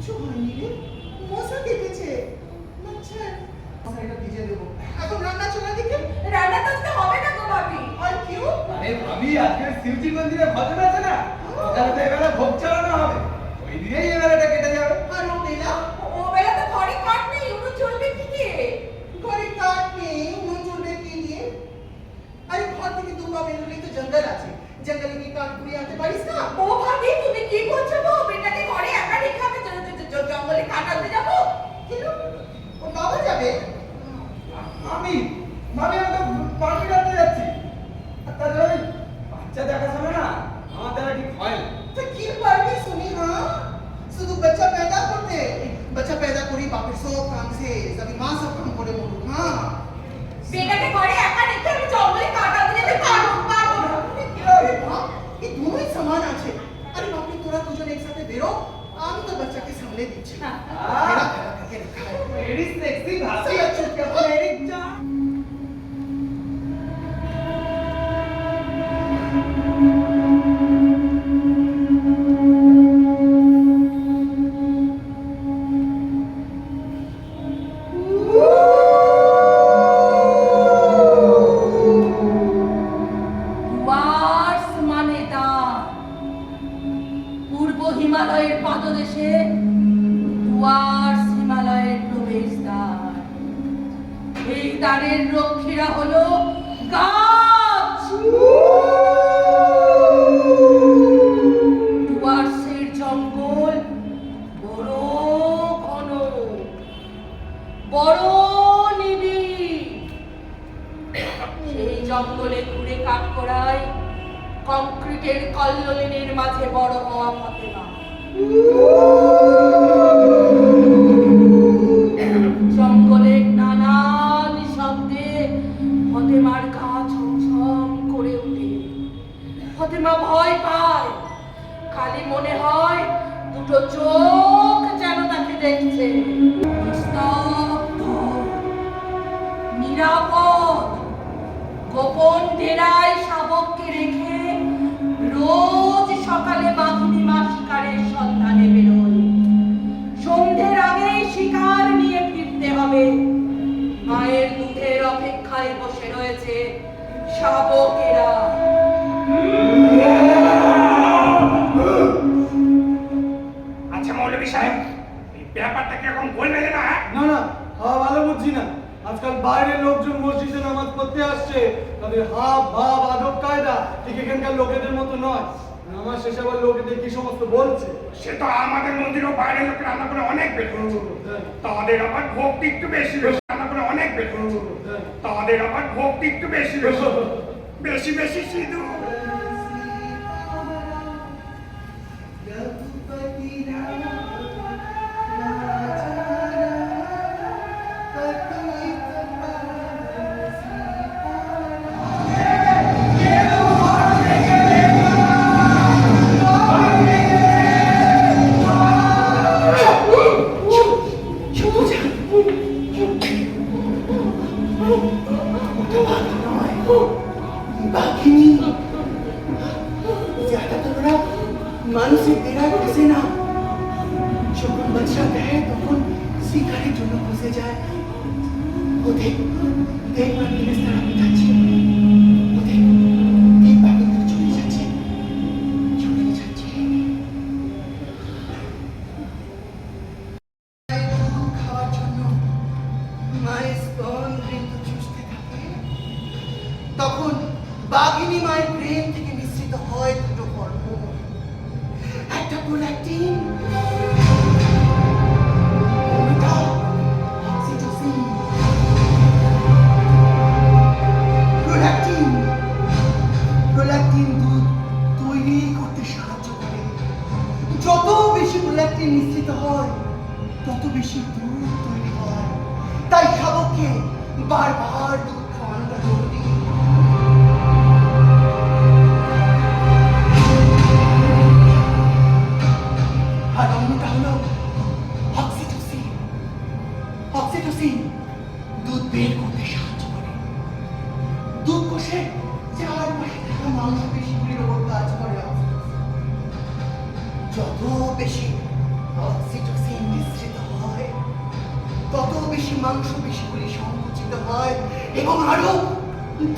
কিচ্ছু হয়নি রে, মশা কেটেছে। আচ্ছা এটা ভিজে দেবো। এখন রান্না চলা দিকে। রান্না তো আজকে হবে না গো ভাবি। আর কেউ? আরে ভাবি, আজকে শিবজি মন্দিরে ভজন আছে না, ওখানে তো এবারে ভোগ চালানো হবে, ওই দিনেই এবারেটা কেটে যাবে। আর ও বেলা? ও বেলা তো ঘরে কাঠ নেই, উনুন চলবে কি দিয়ে? ঘরে কাঠ নেই, উনুন চলবে কি দিয়ে? আরে ঘর থেকে দু পা বেরোলেই তো জঙ্গল আছে, জঙ্গলে গিয়ে কাঠ কুড়িয়ে আনতে পারিস না? ও ভাবি তুমি কি বলছো গো? বেটাকে ঘরে একা রেখে আমি জঙ্গলে কাঠ আনতে যাবো? কেন? ওর বাবা যাবে? আমি ভাবি, আমি তো পানি ঢালতে যাচ্ছি, আর তাহলে ওই বাচ্চা দেখাশোনা না আমার দ্বারা ঠিক হয় না। तो क्यों पार्टी सुनी हाँ? सुधु बच्चा पैदा करते, बच्चा पैदा करी बापे सब काम से, सभी माँ सब काम करे मोरू हाँ? বেটাকে ঘরে একা রেখে আমি জঙ্গলে কাঠ আনতে যেতে পারবো না। अरे बाप, ये दोनों ही समान आछे। अरे बाप रे तोरा तुझे एक साथे बेरो, आमी तो बच्चा के सामने दीछे। मेरा खड़ा करके रखा है। वेरी सेक्सी भाषा सही अच्छी क्या तो मेरी जा। ডুয়ার্স মানে দ্বার। পূর্ব হিমালয়ের পাদদেশে ডুয়ার্স হিমালয়ের প্রবেশদ্বার। এই দ্বারের রক্ষীরা হলো গাছ। ডুয়ার্সের জঙ্গল বড় ঘন, বড় নিবিড়। সেই জঙ্গলে ঘুরে কাঠ করায় কংক্রিটের কল্লোলিনের মাঝে বড় হওয়া ফতেমা। জঙ্গলের নানান শব্দে ফতেমার গা ছমছম করে ওঠে। ফতেমা ভয় পায়, খালি মনে হয় দুটো চোখ যেন তাকে দেখছে। নিস্তব্ধ, নিরাপদ, গোপন ডেরায় শাবককে রেখে রোজ সকালে বাঘিনী মা শিকারের সন্ধানে বেরোয়। সন্ধ্যের আগে শিকার নিয়ে ফিরতে হবে। মায়ের দুধের অপেক্ষায় বসে রয়েছে শাবকেরা। আচ্ছা মৌলভী সাহেব, এই ব্যাপারটা কি এখন গোল মেলে না? না না, ভালো বুঝছি না। আজকাল বাইরের লোকজন মসজিদে নামাজ পড়তে আসছে, তাদের হাব ভাব আদব কায়দা ঠিক এখানকার লোকেদের মতো নয়। নামাজ শেষে আবার লোকেদের কি সমস্ত বলছে। সে তো আমাদের মন্দিরেও বাইরের লোক রান্না করে অনেক বেশি, তাদের আবার ভক্তি একটু বেশি বেশি রান্না করে অনেক বেশি, তাদের আবার ভক্তি একটু বেশি বেশি বেশি বেশি সিঁদুর। रघुपति राम राजा पतित पावन बाघिनी ज्यादा तो बड़ा मानसिक तेरा कैसे ना যখন বাচ্চা দেয় তখন শিকারের জন্য বসে যায়। ও দেখ দেখ মার্টিনেস তারা পিটাচ্ছে, ও দেখ দেখ বাঘিনী চলে যাচ্ছে, চলে যাচ্ছে। খাওয়ার জন্য মায়ের স্তন কিন্তু চুষতে থাকে। তখন বাঘিনী মায়ের প্রেম থেকে মিশ্রিত হয় দুটো হরমোন, একটা প্রোল্যাক্টিন, অন্যটা অক্সিটোসিন। প্রোল্যাক্টিন দুধ তৈরি করতে সাহায্য করে। যত বেশি প্রোল্যাক্টিন মিশ্রিত হয় তত বেশি দুধ তৈরি হয়। তাই শাবককে বারবার দুধ খাওয়ানোটা জরুরি। আর অন্যটা হলো অক্সিটোসিন। অক্সিটোসিন দুধ বের করতে সাহায্য করে। দুধ কোষে চারপাশে থাকা মাংসপেশিগুলির ওপর কাজ করে অক্সিটোসিন। যত বেশি অক্সিটোসিন মিশ্রিত হয়, তত বেশি মাংসপেশিগুলি সংকুচিত হয় এবং আরো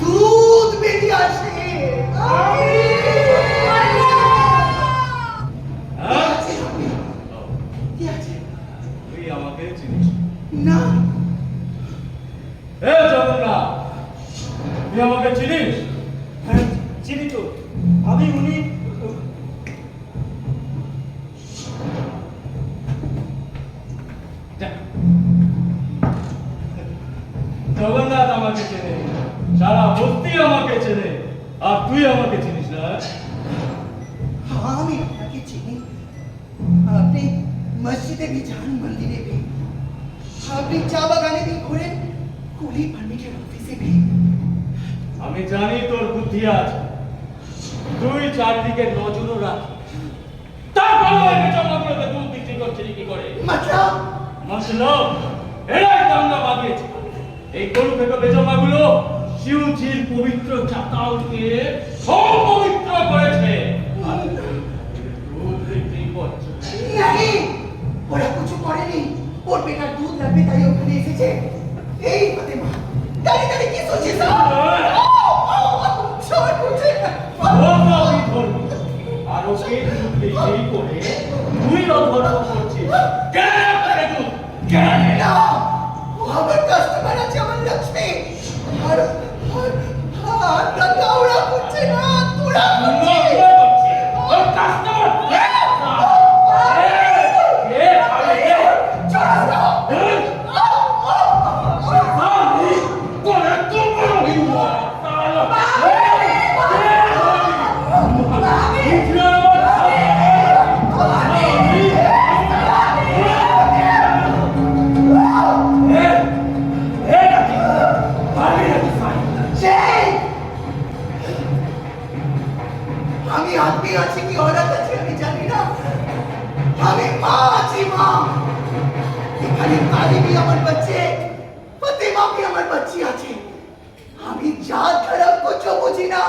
দুধ বেরিয়ে আসে। কি আছে? তুই আমাকে চিনিস না। হে জগন্নাথ, তুই আমাকে চিনিস? হ্যাঁ, চিনি তো। আমি উনি জগন্নাথ আমাকে চেনে, সারা বস্তি আমাকে চেনে, আর তুই আমাকে চিনিস না? আমি আপনাকে চিনি। আপনি মসজিদে भी যান, মন্দিরে भी, আপনি চা বাগানে भी ঘোরেন, কুলি পারমিটের অফিসে भी। আমি জানি তোর বুদ্ধি আছে, তুই চারদিকে নজরও রাখিস। তারপরে ওই বেচমাগুলোকে দুধ বিক্রি করছিলি কি করে? मतलब মতলব এরাই দাঙ্গা বাঁধিয়েছে। এই গরু থেকে বেচমাগুলো শিউজির পবিত্র চাতালকে অপবিত্র করেছে। আর দুধ বিক্রি করছে। नहीं, ওরা কিছু করেনি। ওর বেটার দুধ লাগবে তাই ওখানে এসেছে। এই ফাতেমা, দাঁড়িয়ে দাঁড়িয়ে কি করছিস? সবাই করছে। আর ওকে দুধ বিক্রি করে তুই অধর্ম করছিস। কেন আপনাকে দুধ? কেন? না, ও আমার কাস্টমার আছে, আমার লক্ষ্মী। আর দাদা ওরা করছে না, তোরা করছে। ওর কাস্টমার আমি আদমি আছি কি औरत আছে আমি জানি না। আমি মা আছি, মা। এখানে তালিবি আমার বাচ্চে, ফাতেমা भी আমার বাচ্চি আছে। আমি জাত ধর্ম কিছু বুঝি না,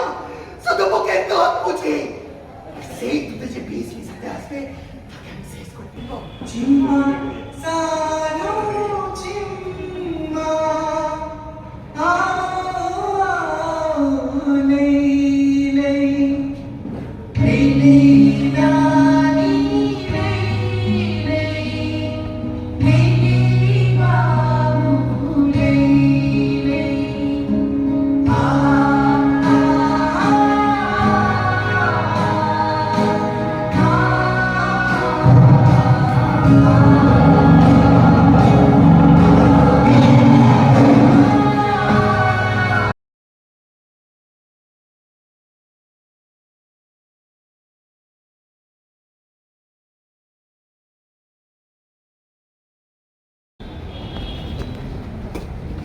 শুধু মুখের দুধ বুঝি। সেই দুধে যে বিষ মিশাতে আসবে তাকে আমি শেষ করে দেব। চিম্মা সানো চিম্মা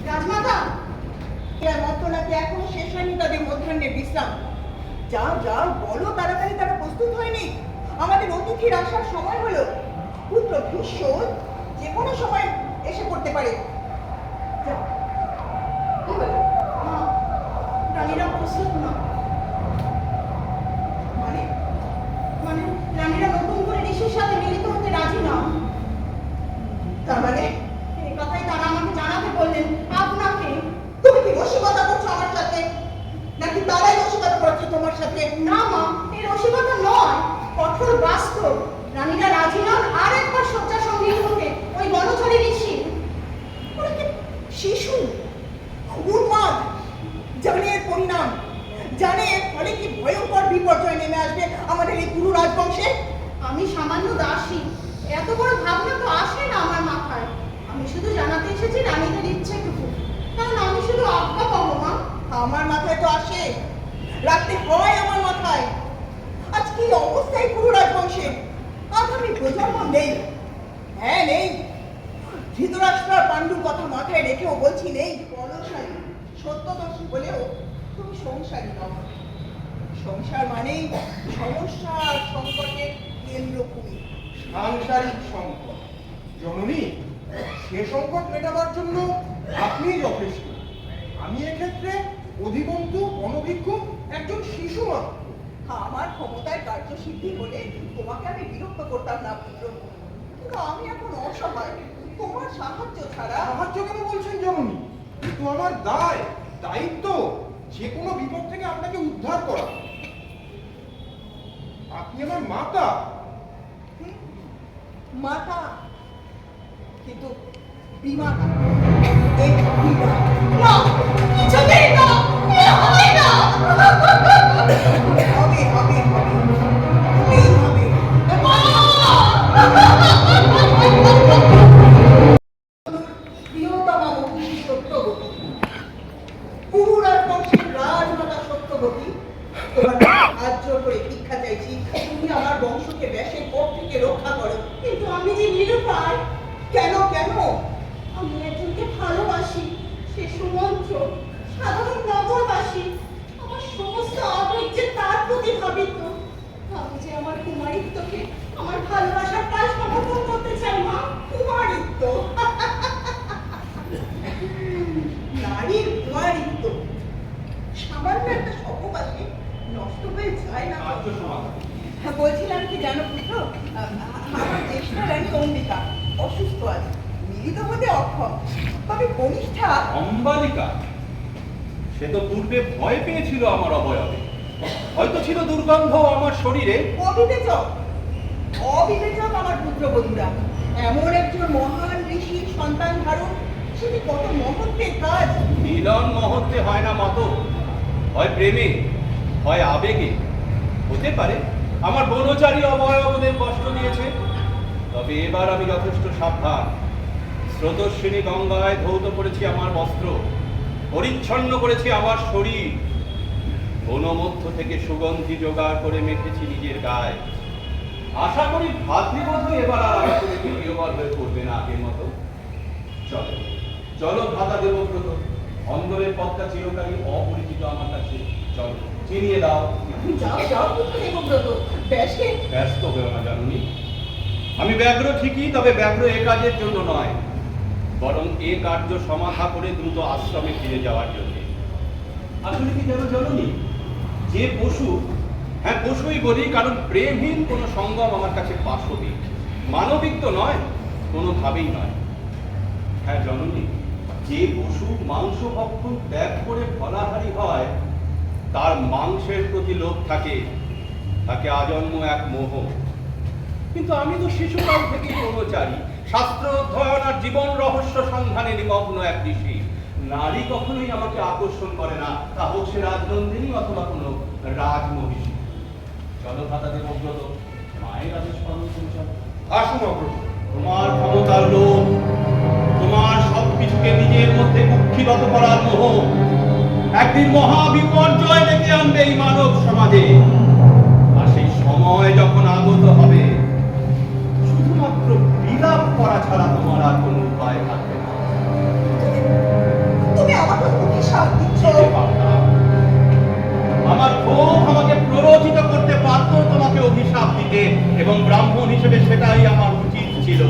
রাজমাতা, এরা মত নাকি এখনো শেষ হয়নি তাদের মধ্যাহ্নের বিশ্রাম। যাও যাও, বলো তাড়াতাড়ি তারা প্রস্তুত হয়নি। আমাদের অতিথির আসার সময় হলো। পুত্র ভীষ্ম যে কোনো সময় এসে পড়তে পারে। যাও। কি হলো? মা, রানীরা প্রস্তুত না। মানে মানে রানীরা নতুন করে ঋষির সাথে মিলিত হতে রাজি না। তার মানে এই কথাই তারা আমাকে জানাতে বললেন। আপনাকে তুমি কি রসিকতা করছো আমার সাথে, নাকি তারাই রসিকতা করছে তোমার সাথে? না মা, এই রসিকতা নয়, কঠোর বাস্তব। রানীরা রাজি নন আর একবার শয্যা সঙ্গী হতে ওই গণছড়ি ঋষি। ওরা কি শিশু? উন্মাদ। জানে এর পরিণাম, জানে এর ফলে কি ভয়ঙ্কর বিপর্যয় নেমে আসবে আমাদের এই পুরো রাজবংশে। আমি সামান্য দাসী, এত বড় ভাবনা তো আসে না আমার মাথায়। আমি শুধু জানাতে এসেছি রানীদের ইচ্ছেটুকু, কারণ আমি শুধু আজ্ঞা পাবো মা। আমার মাথায় তো আসে, রাখতে হয় আমার মাথায়। আজ কি অবস্থায় পুরো রাজবংশে? আগামী প্রজন্ম নেই। হ্যাঁ নেই। ধৃতরাষ্ট্র আর পাণ্ডুর কথা মাথায় রেখেও বলছি নেই। বলশালী সত্যদর্শী হলেও তুমি সংসারী নও। সংসার মানেই সমস্যা আর সংকটের কেন্দ্রভূমি। সাংসারিক সংকট জননী, সে সংকট মেটাবার জন্য আপনি যথেষ্ট। আমি এক্ষেত্রে অধিবন্তু অনভিজ্ঞ একজন শিশু মাত্র। আমার ক্ষমতায় কার্যসিদ্ধি হলে তোমাকে আমি বিরক্ত করতাম না পুত্র। কিন্তু আমি এখন অসহায়, তোমার সাহায্য ছাড়া। সাহায্য কেন বলছেন জননী? কিন্তু আমার দায়, দায়িত্ব যে কোনো বিপদ থেকে আপনাকে উদ্ধার করা। আপনি আমার মাতা। মাতা, কিন্তু বিমাতা। এই বিমা না, কিছুতেই না, এ হয় না। হবে হবে হবে, এই হবে। প্রিয়তমা মহিষী সত্যবতী, পুরার বংশের রাজমাতা সত্যবতী, তোমার সাহায্য করে ভিক্ষা চাইছি, তুমি আমার বংশকে ব্যাসের পথ থেকে রক্ষা করো। কিন্তু আমি যে নিরুপায়। কেন কেন? আমি একজনকে ভালোবাসি, সে সুমন্ত্র, সাধারণ নগরবাসী। আমার সমস্ত আবেগ যে তার প্রতি ভাবিত। আমি যে আমার কুমারিত্বকে, আমার ভালোবাসার কাজ সমর্পণ করতে চাই মা। কুমারিত্ব, নারীর কুমারিত্ব সামান্য একটা সহবাসে নষ্ট হয়ে যায় না। হ্যাঁ, বলছিলাম কি জানো পুত্র, আমার জ্যেষ্ঠ রানী অম্বিকা অসুস্থ আছে, মিলিত হতে অক্ষম, তবে কনিষ্ঠা। অম্বালিকা? সে তো পূর্বে ভয় পেয়েছিল আমার অবয়বে, হয়তো ছিল দুর্গন্ধ আমার শরীরে। অবিবেচক, অবিবেচক আমার পুত্রবধূরা। এমন একজন মহান ঋষির সন্তান ধারণ, সেটি কত মহত্বের কাজ। মিলন মহত্বে হয় না মত, হয় প্রেমে, হয় আবেগে। হতে পারে আমার বনচারী অবয়ব ওদের কষ্ট দিয়েছে, তবে এবার আমি যথেষ্ট সাবধান। স্রোতস্বিনী গঙ্গায় ধৌত করেছি আমার বস্ত্র, পরিচ্ছন্ন করেছি আমার শরীর, বনমধ্য থেকে সুগন্ধি জোগাড় করে মেখেছি নিজের গায়ে। আশা করি ভাতৃবোধ এবার আর আমার করে প্রিয়বর হয়ে পড়বে না আগের মতো। চলো চলো ভাতা দেবব্রত, অন্দরের পথটা চিরকালই অপরিচিত আমার কাছে। চলো চিনিয়ে দাও। যাও যাও পুত্র দেবব্রত, ব্যাসকে। ব্যস্ত হয়েও না জানুনি, আমি ব্যগ্র ঠিকই, তবে ব্যগ্র এ কাজের জন্য নয়, বরং এ কার্য সমাধা করে দ্রুত আশ্রমে ফিরে যাওয়ার জন্য। আসলে কি জানো জানুনি, যে পশু, হ্যাঁ পশুই বলি, কারণ প্রেমহীন কোনো সঙ্গম আমার কাছে পাশবিক, মানবিক তো নয়, কোনোভাবেই নয়। হ্যাঁ জননী, যে পশু মাংস ভক্ষণ ত্যাগ করে ফলাহারি হয়, তার মাংসের প্রতি লোভ থাকে, তাকে আজন্ম এক মোহ। কিন্তু আমি তো শিশুকাল থেকেই ব্রহ্মচারী, শাস্ত্র অধ্যয়ন আর জীবন রহস্য সন্ধানে নিমগ্ন এক ঋষি। নারী কখনোই আমাকে আকর্ষণ করে না, তা হোক সে রাজনন্দিনী অথবা কোনো রাজমহিষী। চলো ভাতা দেবব্রত, মায়ের আদেশ পালন করে চলো। আসুন অগ্রজ। তোমার ক্ষমতার লোভ, তোমার সবকিছুকে নিজের মধ্যে কুক্ষিগত করার মোহ একদিন মহা বিপর্যয় ডেকে আনবে এই মানব সমাজে। আর সেই সময় যখন আগত হবে, শুধুমাত্র বিলাপ করা ছাড়া তোমার আর কোনো উপায় থাকবে না। তুমি আমাকে অভিশাপ দিচ্ছ। যেতে পারতাম। আমার ক্ষোভ আমাকে প্ররোচিত করতে পারত তোমাকে অভিশাপ দিতে, এবং ব্রাহ্মণ হিসেবে সেটাই আমার উচিত ছিল।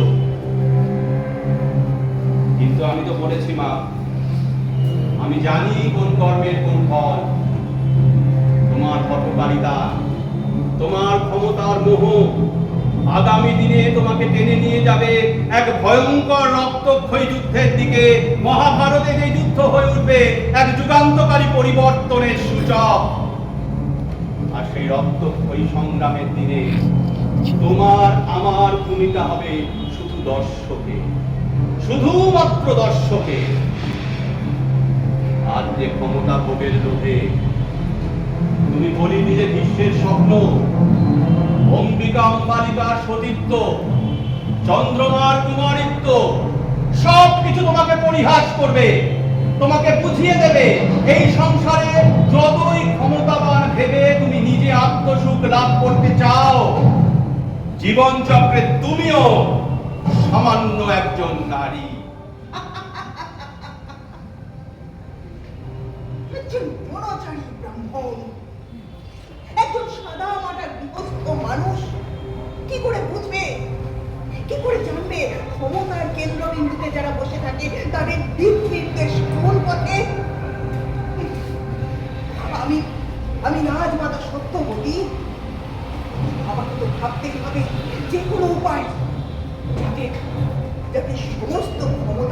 কিন্তু আমি তো বলেছি মা, আমি জানি কোন কর্মের কোন ফল। তোমার হঠকারিতা, তোমার ক্ষমতার মোহ আগামী দিনে তোমাকে টেনে নিয়ে যাবে এক ভয়ঙ্কর রক্তক্ষয়ী যুদ্ধের দিকে। মহাভারতে যে যুদ্ধ হয়ে উঠবে এক যুগান্তকারী পরিবর্তনের সূচক। আর সেই রক্তক্ষয়ী সংগ্রামের দিনে তোমার আমার ভূমিকা হবে শুধু দর্শকে, শুধুমাত্র দর্শকে। আর যে ক্ষমতা ভোগের লোভে তুমি বলি নিজে বিশ্বের স্বপ্ন, অম্বিকা অম্বালিকার সতীত্ব, চন্দ্রমার কুমারিত্ব, সবকিছু তোমাকে পরিহাস করবে, তোমাকে বুঝিয়ে দেবে এই সংসারে যতই ক্ষমতাবান ভেবে তুমি নিজে আত্মসুখ লাভ করতে চাও, জীবন চক্রে তুমিও সামান্য একজন নারী। একজন বনচারী ব্রাহ্মণ, একজন সাদা মাটার বিভস্ত মানুষ কি করে বুঝবে, কি করে জানবে ক্ষমতার কেন্দ্রবিন্দুতে যারা বসে থাকে তাদের দিক নির্দেশ কোন পথে? আমি রাজমাতা সত্যবতী, আমাকে তো ভাবতেই হবে যে কোনো উপায় যাকে যাকে সমস্ত ক্ষমতা